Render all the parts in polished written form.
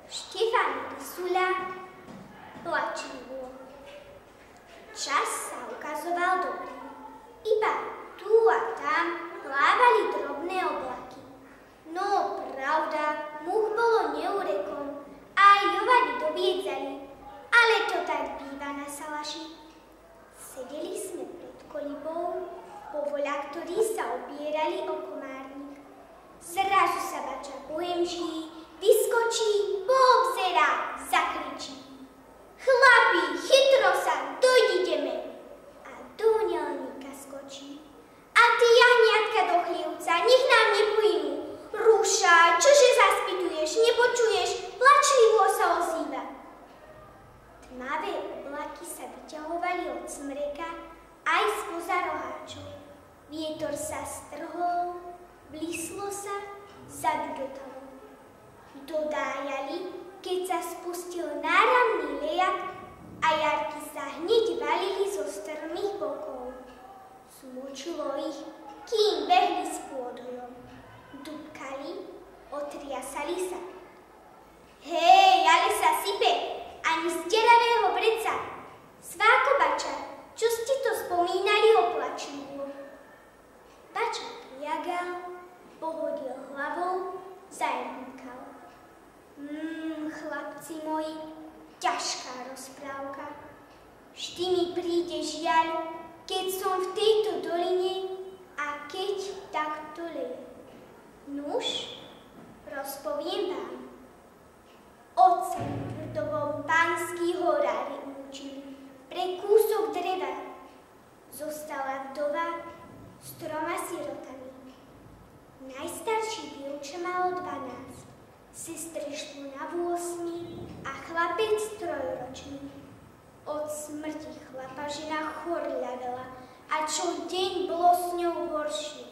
Štefan Pisula plačilo. Čas sa ukazoval dobrý. Iba tu a tam plávali drobné oblaky. No pravda, much bolo neurekom a aj jovady dobiedzali, ale to tak býva na Salaši. Sedeli sme pred kolibou, povoľa, ktorí sa opierali o komárnik. Zrazu sa bača pohemží, vyskočí, poobzerá, zakričí. Chlapi, chytro sa, dojdideme. A do hňelníka skočí. A ty jahniatka do chlievca, nech nám neplynú. Rúša, čože zaspituješ, nepočuješ, plačlivo sa ozýva. Tmavé oblaky sa vyťahovali od smreka aj spoza roháčov. Vietor sa strhol, blíslo sa, zadudotalo. Dodájali, keď sa spustil náramný lejak a jarky sa hneď valili zo strmých bokov. Smučilo ich, kým behli s pôdojom. Dúbkali, otriasali sa. Hej, ale sa sype, ani z deravého vreca. Sváko bača, čo ste to spomínali o plačidlu? Bača priagal, pohodil hlavou, zajmúkal. Chlapci moji, ťažká rozprávka. Vždy mi príde žiaľ, keď som v tejto doline a keď takto leje. Nuž, rozpoviem vám. Otce tvrdovom pánskí horári učili pre kúsok dreva. Zostala vdova s 3 sirotami. Najstarší dievča malo 12. Sestry šlo na 8 a chlapec 3-ročný. Od smrti chlapa žena chorľavela a čo deň bolo s ňou horšie.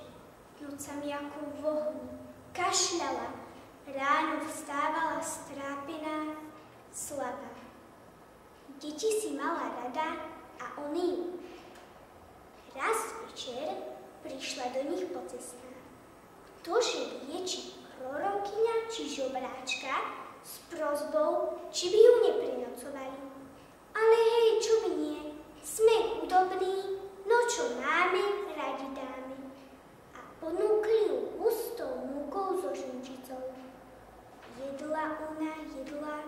Nocami ako v ohni kašľala, ráno vstávala strápená, slabá. Deti si mala rada a oni ju. Raz večer prišla do nich po cestách. Ktože vie, či prorokyňa či žobráčka s prosbou, či by ju neprinocovali. Ale hej, čo by nie, sme chudobní, no čo máme, radi dáme. A ponúkli ju hustou múkou so žunčicou. Jedla ona, jedla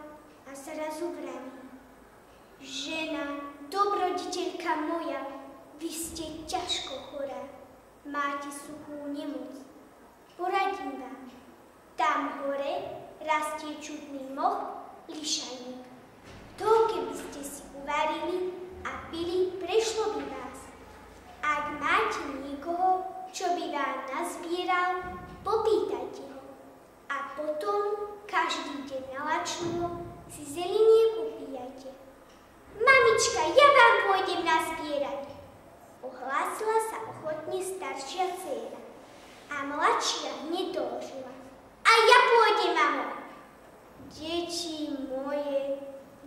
a zrazu vraví. Žena, dobroditeľka moja, vy ste ťažko chorá, máte suchú nemoc. Poradím vám. Tam hore rastie čudný moh, lišaník. To, keby ste si uvarili a pili, prešlo by vás. Ak máte niekoho, čo by vám nazbieral, popýtajte ho. A potom, každý deň na lačno, si zeliniek upíjajte. Mamička, ja vám pôjdem nazbierať. Ohlásila sa ochotne staršia dcéra. A mladšia hneď doložila. A ja pôjdem, mamo. Deti moje,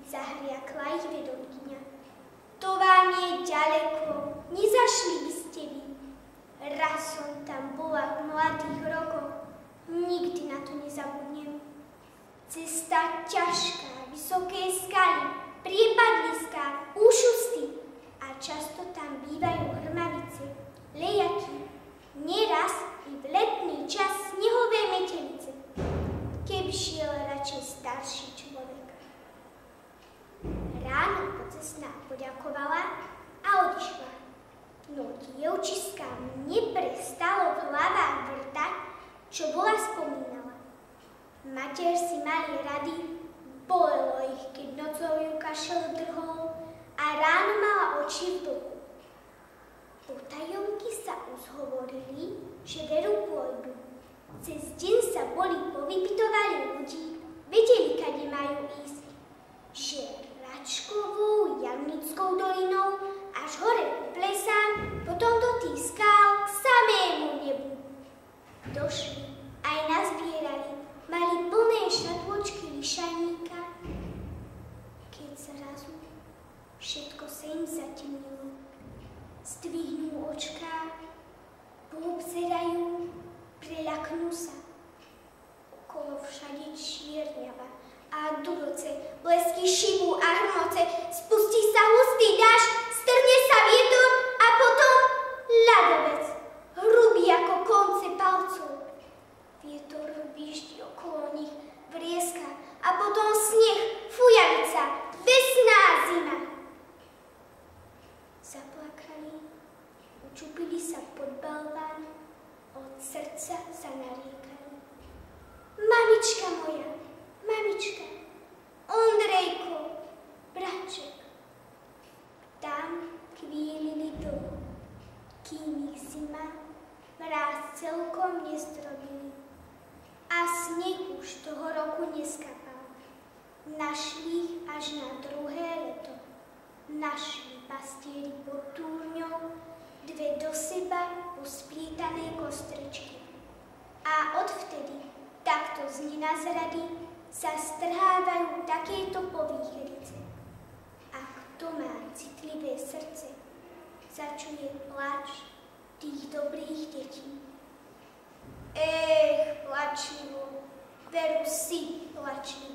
zahriakla ich vedonkyňa. To vám je ďaleko, nezašli by ste vy. Raz som tam bola v mladých rokoch, nikdy na to nezabudnem. Cesta ťažká, vysoké skaly, priepadliská, úšusty a často tam bývajú hrmavice, lejaky, neraz i v letný čas snehové metelice, keby šiel radšej starší človek. Ráno pocestná poďakovala a odišla. No dievčiská neprestalo v hlavách vrtať, čo bola spomínala. Mater si mali rady, bolelo ich, keď nocou ju kašel drhol a ráno mala oči v boku. Potajomky sa uzhovorili, že veru pôjdu. Cez deň sa boli povypytovali ľudí, vedeli, kade majú ísť. Že Račkovou, Jamnickou dolinou, až hore po plesám, potom do tých skál k samému nebu. Došli, aj nazbierali, mali plné šatôčky lišaníka. Keď zrazu všetko sa im zatemnilo. Zdvihnú očká, poobzerajú, preľaknú sa. Okolo všade čierno. a duroce, blesky šibu a hrmoce, spustí sa hustý dážď, strne sa vietor a potom ľadovec, hrubý ako konce palcov. Vietor bíždi okolo nich, vrieska a potom sneh, fujavica, vesná zima. Zaplakali, učupili sa pod balván, od srdca sa nariekali. Mamička moja, mamička, Ondrejko, braček. Tam kvílili dlho, kým ich zima mráz celkom nezdrobili. A sneh už toho roku neskapal. Našli ich až na druhé leto. Našli pastieri pod túrňou dve do seba posplítané kostričky. A odvtedy, takto z nenazrady, sa strhávajú takéto povýchrice. A kto má citlivé srdce, začuje plač tých dobrých detí. Plačlivo, veru si plačlivo.